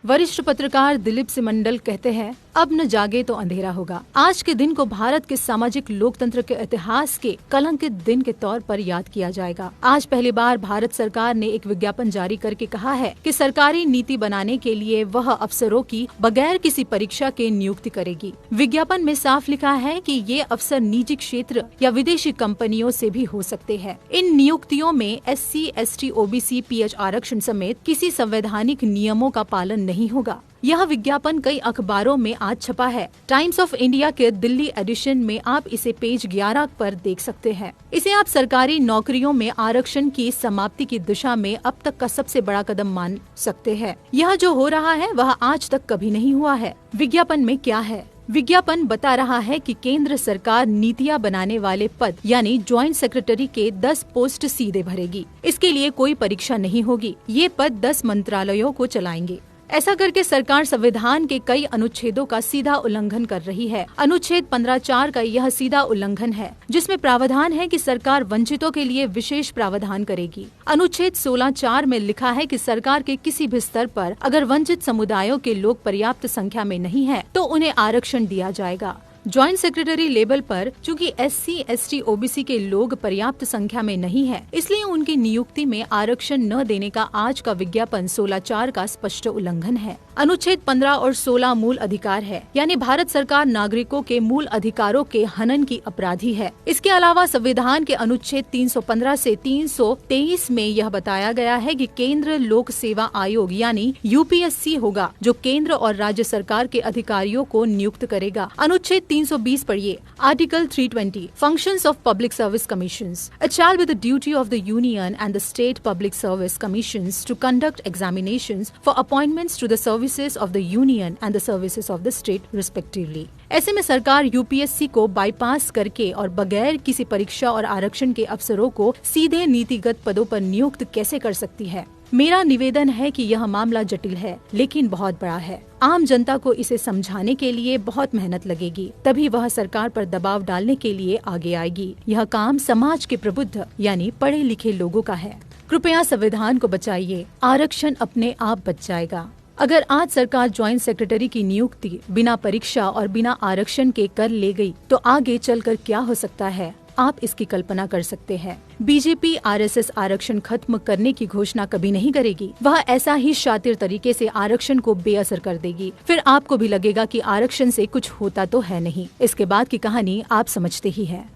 वरिष्ठ पत्रकार दिलीप सिमंडल कहते हैं, अब न जागे तो अंधेरा होगा। आज के दिन को भारत के सामाजिक लोकतंत्र के इतिहास के कलंकित दिन के तौर पर याद किया जाएगा। आज पहली बार भारत सरकार ने एक विज्ञापन जारी करके कहा है कि सरकारी नीति बनाने के लिए वह अफसरों की बगैर किसी परीक्षा के नियुक्ति करेगी। विज्ञापन में साफ लिखा है कि ये अफसर निजी क्षेत्र या विदेशी कंपनियों से भी हो सकते हैं। इन नियुक्तियों में SC, ST, OBC, PH आरक्षण समेत किसी संवैधानिक नियमों का पालन नहीं होगा। यह विज्ञापन कई अखबारों में आज छपा है। टाइम्स ऑफ इंडिया के दिल्ली एडिशन में आप इसे पेज 11 पर देख सकते हैं। इसे आप सरकारी नौकरियों में आरक्षण की समाप्ति की दिशा में अब तक का सबसे बड़ा कदम मान सकते हैं। यह जो हो रहा है वह आज तक कभी नहीं हुआ है। विज्ञापन में क्या है? विज्ञापन बता रहा है कि केंद्र सरकार नीतियां बनाने वाले पद यानी ज्वाइंट सेक्रेटरी के 10 पोस्ट सीधे भरेगी। इसके लिए कोई परीक्षा नहीं होगी। ये पद 10 मंत्रालयों को चलाएंगे। ऐसा करके सरकार संविधान के कई अनुच्छेदों का सीधा उल्लंघन कर रही है। अनुच्छेद 15(4) का यह सीधा उल्लंघन है, जिसमें प्रावधान है कि सरकार वंचितों के लिए विशेष प्रावधान करेगी। अनुच्छेद 16(4) में लिखा है कि सरकार के किसी भी स्तर पर अगर वंचित समुदायों के लोग पर्याप्त संख्या में नहीं है तो उन्हें आरक्षण दिया जाएगा। ज्वाइंट सेक्रेटरी लेवल पर चूंकि SC, ST, OBC के लोग पर्याप्त संख्या में नहीं है, इसलिए उनकी नियुक्ति में आरक्षण न देने का आज का विज्ञापन 16(4) का स्पष्ट उल्लंघन है। अनुच्छेद 15 और 16 मूल अधिकार है, यानी भारत सरकार नागरिकों के मूल अधिकारों के हनन की अपराधी है। इसके अलावा संविधान के अनुच्छेद 315 से 323 में यह बताया गया है कि केंद्र लोक सेवा आयोग यानी UPSC होगा, जो केंद्र और राज्य सरकार के अधिकारियों को नियुक्त करेगा। अनुच्छेद 320 पढ़िए, article 320, functions of public service commissions. It shall be the duty of the union and the state public service commissions to conduct examinations for appointments to the services of the union and the services of the state respectively. ऐसे में सरकार UPSC को bypass करके और बगैर किसी परीक्षा और आरक्षण के अफसरों को सीधे नीतिगत पदों पर नियुक्त कैसे कर सकती है? मेरा निवेदन है कि यह मामला जटिल है, लेकिन बहुत बड़ा है। आम जनता को इसे समझाने के लिए बहुत मेहनत लगेगी, तभी वह सरकार पर दबाव डालने के लिए आगे आएगी। यह काम समाज के प्रबुद्ध यानी पढ़े लिखे लोगों का है। कृपया संविधान को बचाइए, आरक्षण अपने आप बच जाएगा। अगर आज सरकार ज्वाइंट सेक्रेटरी की नियुक्ति बिना परीक्षा और बिना आरक्षण के कर ले गई, तो आगे चलकर क्या हो सकता है, आप इसकी कल्पना कर सकते हैं। बीजेपी RSS आरक्षण खत्म करने की घोषणा कभी नहीं करेगी। वह ऐसा ही शातिर तरीके से आरक्षण को बेअसर कर देगी। फिर आपको भी लगेगा कि आरक्षण से कुछ होता तो है नहीं। इसके बाद की कहानी आप समझते ही हैं।